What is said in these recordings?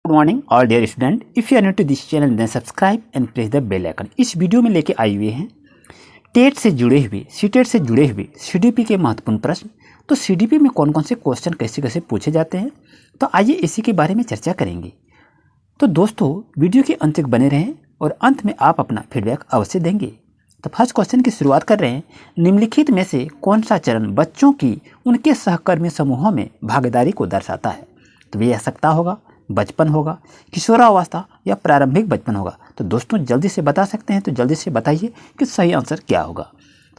Good morning all dear student. If you are new to this channel then subscribe and press the bell icon. इस video में लेके आए हुए हैं TET से जुड़े हुए सीटेट से जुड़े हुए सीडीपी के महत्वपूर्ण प्रश्न। तो सीडीपी में कौन कौन से क्वेश्चन कैसे कैसे पूछे जाते हैं, तो आइए इसी के बारे में चर्चा करेंगे। तो दोस्तों वीडियो के अंत तक बने रहें और अंत में आप अपना फीडबैक अवश्य देंगे। तो फर्स्ट क्वेश्चन की शुरुआत कर रहे हैं। निम्नलिखित में से कौन सा चरण बच्चों की उनके सहकर्मी समूहों में भागीदारी को दर्शाता है? तो ये सकता होगा, बचपन होगा, किशोरावस्था या प्रारंभिक बचपन होगा। तो दोस्तों जल्दी से बता सकते हैं, तो जल्दी से बताइए कि सही आंसर क्या होगा।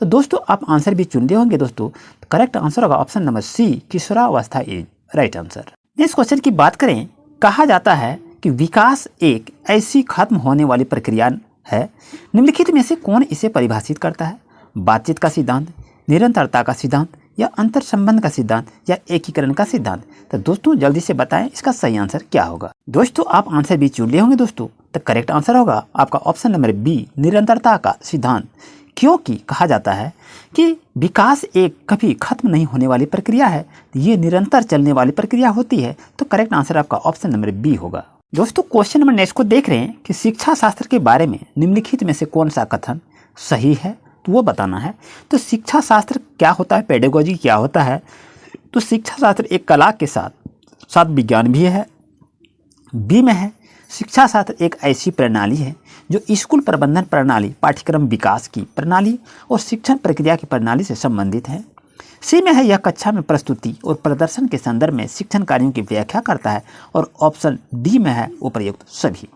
तो दोस्तों आप आंसर भी चुन लिए होंगे दोस्तों। तो करेक्ट आंसर होगा ऑप्शन नंबर सी, किशोरावस्था is right answer. Next question की बात करें। कहा जाता है कि विकास एक ऐसी खत्म होने वाली प्रक्रिया है, निम्नलिखित में से कौन इसे परिभाषित करता है? बातचीत का सिद्धांत, निरंतरता का सिद्धांत या अंतर संबंध का सिद्धांत या एकीकरण का सिद्धांत? तो दोस्तों जल्दी से बताएं इसका सही आंसर क्या होगा। दोस्तों आप आंसर भी चुन लिए होंगे दोस्तों। तो करेक्ट आंसर होगा आपका ऑप्शन नंबर बी, निरंतरता का सिद्धांत। क्योंकि कहा जाता है कि विकास एक कभी खत्म नहीं होने वाली प्रक्रिया है, ये निरंतर चलने वाली प्रक्रिया होती है। तो करेक्ट आंसर आपका ऑप्शन नंबर बी होगा। दोस्तों क्वेश्चन नंबर नेक्स्ट को देख रहे हैं कि शिक्षा शास्त्र के बारे में निम्नलिखित में से कौन सा कथन सही है, तो वो बताना है। तो शिक्षा शास्त्र क्या होता है, पेडागोजी क्या होता है? तो शिक्षा शास्त्र एक कला के साथ साथ विज्ञान भी है, बी में है। शिक्षा शास्त्र एक ऐसी प्रणाली है जो स्कूल प्रबंधन प्रणाली, पाठ्यक्रम विकास की प्रणाली और शिक्षण प्रक्रिया की प्रणाली से संबंधित है। सी में है, यह कक्षा में प्रस्तुति और प्रदर्शन के संदर्भ में शिक्षण कार्यों की व्याख्या करता है। और ऑप्शन डी में है, उपयुक्त सभी।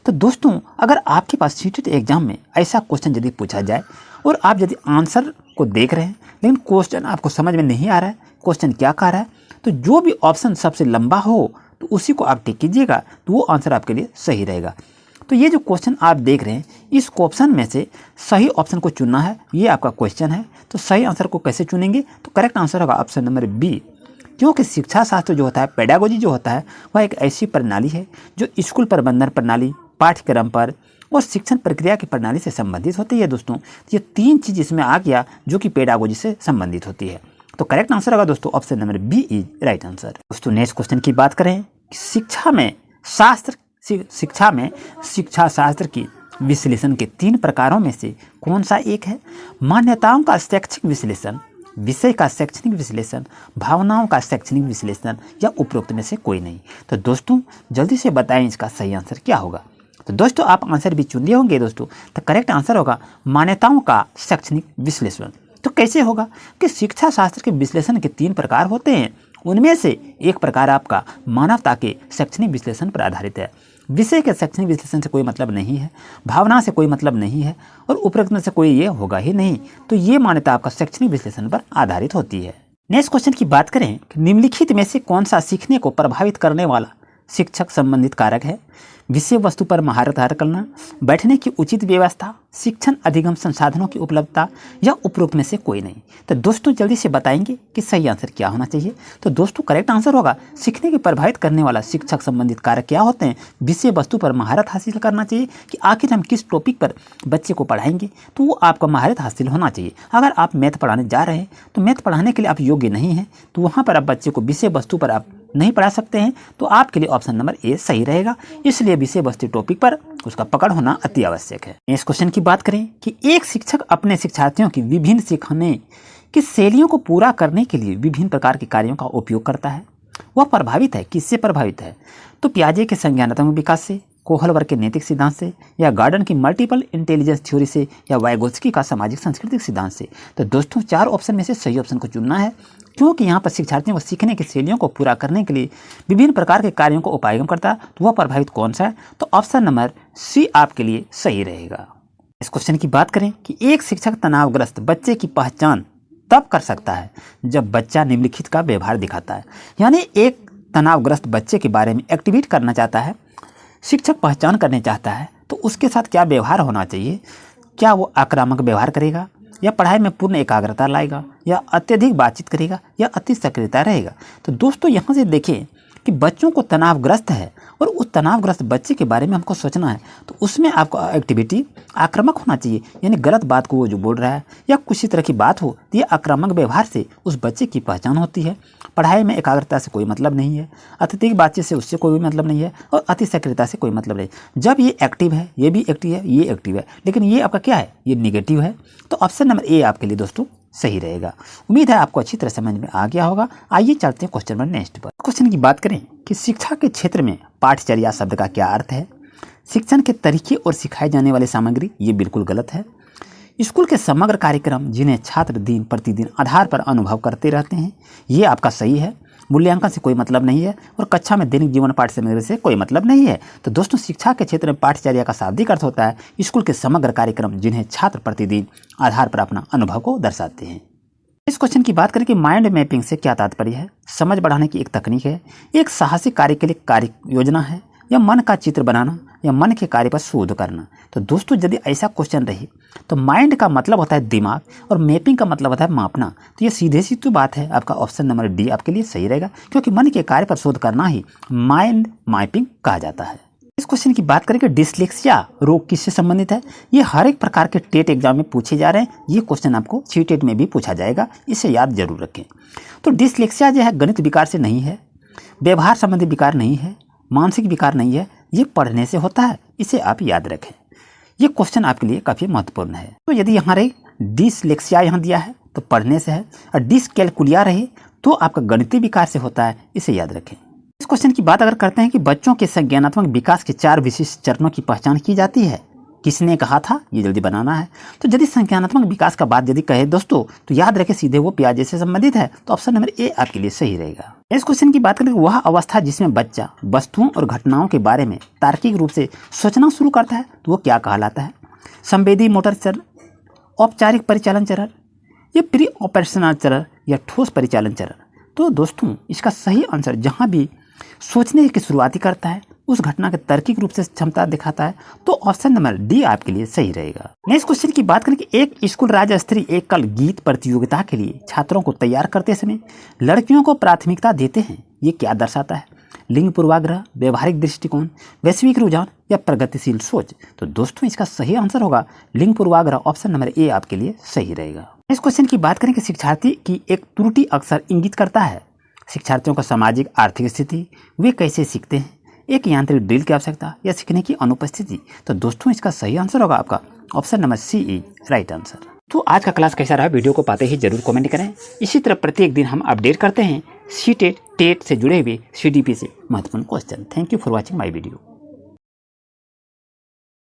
तो दोस्तों अगर आपके पास सीटेट एग्जाम में ऐसा क्वेश्चन यदि पूछा जाए और आप यदि आंसर को देख रहे हैं लेकिन क्वेश्चन आपको समझ में नहीं आ रहा है, क्वेश्चन क्या कह रहा है, तो जो भी ऑप्शन सबसे लंबा हो तो उसी को आप टिक कीजिएगा, तो वो आंसर आपके लिए सही रहेगा। तो ये जो क्वेश्चन आप देख रहे हैं, इस ऑप्शन में से सही ऑप्शन को चुनना है, ये आपका क्वेश्चन है। तो सही आंसर को कैसे चुनेंगे? तो करेक्ट आंसर होगा ऑप्शन नंबर बी। क्योंकि शिक्षा शास्त्र जो होता है, पेडागोजी जो होता है, वह एक ऐसी प्रणाली है जो स्कूल प्रबंधन प्रणाली, पाठ्यक्रम पर और शिक्षण प्रक्रिया की प्रणाली से संबंधित होती है। दोस्तों ये तीन चीज़ इसमें आ गया जो कि पेडागोजी से संबंधित होती है। तो करेक्ट आंसर होगा दोस्तों option number B is right answer. दोस्तों नेक्स्ट क्वेश्चन की बात करें। शिक्षा में शिक्षा शास्त्र की विश्लेषण के तीन प्रकारों में से कौन सा एक है? मान्यताओं का शैक्षिक विश्लेषण, विषय का शैक्षणिक विश्लेषण, भावनाओं का शैक्षणिक विश्लेषण या उपरोक्त में से कोई नहीं? तो दोस्तों जल्दी से बताएं इसका सही आंसर क्या होगा। तो दोस्तों आप आंसर भी चुन लिए होंगे दोस्तों। तो करेक्ट आंसर होगा मान्यताओं का शैक्षणिक विश्लेषण। तो कैसे होगा कि शिक्षा शास्त्र के विश्लेषण के तीन प्रकार होते हैं, उनमें से एक प्रकार आपका मानवता के शैक्षणिक विश्लेषण पर आधारित है। विषय के शैक्षणिक विश्लेषण से कोई मतलब नहीं है, भावना से कोई मतलब नहीं है और उपरोक्त में से कोई ये होगा ही नहीं। तो ये मान्यता आपका शैक्षणिक विश्लेषण पर आधारित होती है। नेक्स्ट क्वेश्चन की बात करें कि निम्नलिखित में से कौन सा सीखने को प्रभावित करने वाला शिक्षक संबंधित कारक है? विषय वस्तु पर महारत हासिल करना, बैठने की उचित व्यवस्था, शिक्षण अधिगम संसाधनों की उपलब्धता या उपरोक्त में से कोई नहीं? तो दोस्तों जल्दी से बताएंगे कि सही आंसर क्या होना चाहिए। तो दोस्तों करेक्ट आंसर होगा सीखने को प्रभावित करने वाला शिक्षक संबंधित कारक क्या होते हैं? विषय वस्तु पर महारत हासिल करना चाहिए कि आखिर हम किस टॉपिक पर बच्चे को पढ़ाएंगे, तो वो आपका महारत हासिल होना चाहिए। अगर आप मैथ पढ़ाने जा रहे हैं तो मैथ पढ़ाने के लिए आप योग्य नहीं हैं, तो वहाँ पर आप बच्चे को विषय वस्तु पर आप नहीं पढ़ा सकते हैं, तो आपके लिए ऑप्शन नंबर ए सही रहेगा। इसलिए विषय वस्तु टॉपिक पर उसका पकड़ होना अति आवश्यक है। इस क्वेश्चन की बात करें कि एक शिक्षक अपने शिक्षार्थियों की विभिन्न सीखने की शैलियों को पूरा करने के लिए विभिन्न प्रकार के कार्यों का उपयोग करता है, वह प्रभावित है, किससे प्रभावित है? तो पियाजे के संज्ञानात्मक विकास से, कोहलवर के नैतिक सिद्धांत से या गार्डन की मल्टीपल इंटेलिजेंस थ्योरी से या वाइगोत्स्की का सामाजिक सांस्कृतिक सिद्धांत से? तो दोस्तों चार ऑप्शन में से सही ऑप्शन को चुनना है, क्योंकि यहाँ पर शिक्षार्थियों को सीखने की शैलियों को पूरा करने के लिए विभिन्न प्रकार के कार्यों को उपायगम करता है। तो वह प्रभावित कौन सा है? तो ऑप्शन नंबर सी आपके लिए सही रहेगा। इस क्वेश्चन की बात करें कि एक शिक्षक तनावग्रस्त बच्चे की पहचान तब कर सकता है जब बच्चा निम्नलिखित का व्यवहार दिखाता है। यानी एक तनावग्रस्त बच्चे के बारे में एक्टिवेट करना चाहता है, शिक्षक पहचान करने चाहता है, तो उसके साथ क्या व्यवहार होना चाहिए? क्या वो आक्रामक व्यवहार करेगा या पढ़ाई में पूर्ण एकाग्रता लाएगा या अत्यधिक बातचीत करेगा या अति सक्रियता रहेगा? तो दोस्तों यहाँ से देखें कि बच्चों को तनावग्रस्त है और उस तनावग्रस्त बच्चे के बारे में हमको सोचना है, तो उसमें आपको एक्टिविटी आक्रामक होना चाहिए। यानी गलत बात को वो जो बोल रहा है या किसी तरह की बात हो, तो ये आक्रामक व्यवहार से उस बच्चे की पहचान होती है। पढ़ाई में एकाग्रता से कोई मतलब नहीं है, अत्यधिक बातचीत से उससे कोई भी मतलब नहीं है, और अति सक्रियता से कोई मतलब नहीं। जब ये एक्टिव है, ये भी एक्टिव है, ये एक्टिव है, लेकिन ये आपका क्या है, ये निगेटिव है, तो ऑप्शन नंबर ए आपके लिए दोस्तों सही रहेगा। उम्मीद है आपको अच्छी तरह समझ में आ गया होगा। आइए चलते हैं क्वेश्चन नंबर नेक्स्ट पर। क्वेश्चन की बात करें कि शिक्षा के क्षेत्र में पाठचर्या शब्द का क्या अर्थ है। शिक्षण के तरीके और सिखाई जाने वाली सामग्री, ये बिल्कुल गलत है। स्कूल के समग्र कार्यक्रम जिन्हें छात्र दिन प्रतिदिन आधार पर अनुभव करते रहते हैं, ये आपका सही है। मूल्यांकन से कोई मतलब नहीं है, और कक्षा में दैनिक जीवन पाठ सामग्री से कोई मतलब नहीं है। तो दोस्तों, शिक्षा के क्षेत्र में पाठचर्या का शाब्दिक अर्थ होता है स्कूल के समग्र कार्यक्रम जिन्हें छात्र प्रतिदिन आधार पर अपना अनुभव को दर्शाते हैं। इस क्वेश्चन की बात करें कि माइंड मैपिंग से क्या तात्पर्य है। समझ बढ़ाने की एक तकनीक है, एक साहसिक कार्य के लिए कार्य योजना है, या मन का चित्र बनाना, या मन के कार्य पर शोध करना। तो दोस्तों, यदि ऐसा क्वेश्चन रहे तो माइंड का मतलब होता है दिमाग, और मैपिंग का मतलब होता है मापना। तो ये सीधे सी तो बात है, आपका ऑप्शन नंबर डी आपके लिए सही रहेगा, क्योंकि मन के कार्य पर शोध करना ही माइंड मैपिंग कहा जाता है। इस क्वेश्चन की बात करें कि डिसलेक्सिया रोग किससे संबंधित है। ये हर एक प्रकार के टेट एग्जाम में पूछे जा रहे हैं। ये क्वेश्चन आपको सीटेट में भी पूछा जाएगा, इसे याद जरूर रखें। तो डिसलेक्सिया जो है गणित विकार से नहीं है, व्यवहार संबंधी विकार नहीं है, मानसिक विकार नहीं है, ये पढ़ने से होता है, इसे आप याद रखें। ये क्वेश्चन आपके लिए काफ़ी महत्वपूर्ण है। तो यदि हमारे डिसलेक्सिया यहाँ दिया है तो पढ़ने से है, और डिसकैलकुलिया रहे तो आपका गणितीय विकार से होता है, इसे याद रखें। इस क्वेश्चन की बात अगर करते हैं कि बच्चों के संज्ञानात्मक विकास के 4 विशिष्ट चरणों की पहचान की जाती है, किसने कहा था, ये जल्दी बनाना है। तो यदि संज्ञानात्मक विकास का बात यदि कहे दोस्तों, तो याद रखें सीधे वो पियाजे से संबंधित है, तो ऑप्शन नंबर ए आपके लिए सही रहेगा। इस क्वेश्चन की बात करें वह अवस्था जिसमें बच्चा वस्तुओं और घटनाओं के बारे में तार्किक रूप से सोचना शुरू करता है, तो वो क्या कहलाता है। संवेदी मोटर चरण, औपचारिक परिचालन चरण, या प्री ऑपरेशनल चरण, या ठोस परिचालन चरण। तो दोस्तों, इसका सही आंसर जहाँ भी सोचने की शुरुआती करता है, उस घटना के तार्किक रूप से क्षमता दिखाता है, तो ऑप्शन नंबर डी आपके लिए सही रहेगा। नेक्स्ट क्वेश्चन की बात करें कि एक स्कूल राज्य स्तरीय एकल गीत प्रतियोगिता के लिए छात्रों को तैयार करते समय लड़कियों को प्राथमिकता देते हैं, ये क्या दर्शाता है। लिंग पूर्वाग्रह, व्यवहारिक दृष्टिकोण, वैश्विक रुझान, या प्रगतिशील सोच। तो दोस्तों, इसका सही आंसर होगा लिंग पूर्वाग्रह, ऑप्शन नंबर ए आपके लिए सही रहेगा। इस क्वेश्चन की बात करें कि शिक्षार्थी की एक त्रुटि अक्सर इंगित करता है शिक्षार्थियों का सामाजिक आर्थिक स्थिति, वे कैसे सीखते हैं, एक यांत्रिक ड्रिल की आवश्यकता, या सीखने की अनुपस्थिति। तो दोस्तों, इसका सही आंसर होगा आपका ऑप्शन नंबर सी ई राइट आंसर। तो आज का क्लास कैसा रहा, वीडियो को पाते ही जरूर कमेंट करें। इसी तरह प्रत्येक दिन हम अपडेट करते हैं सीटेट टेट से जुड़े हुए CDP से महत्वपूर्ण question. Thank you for watching my video.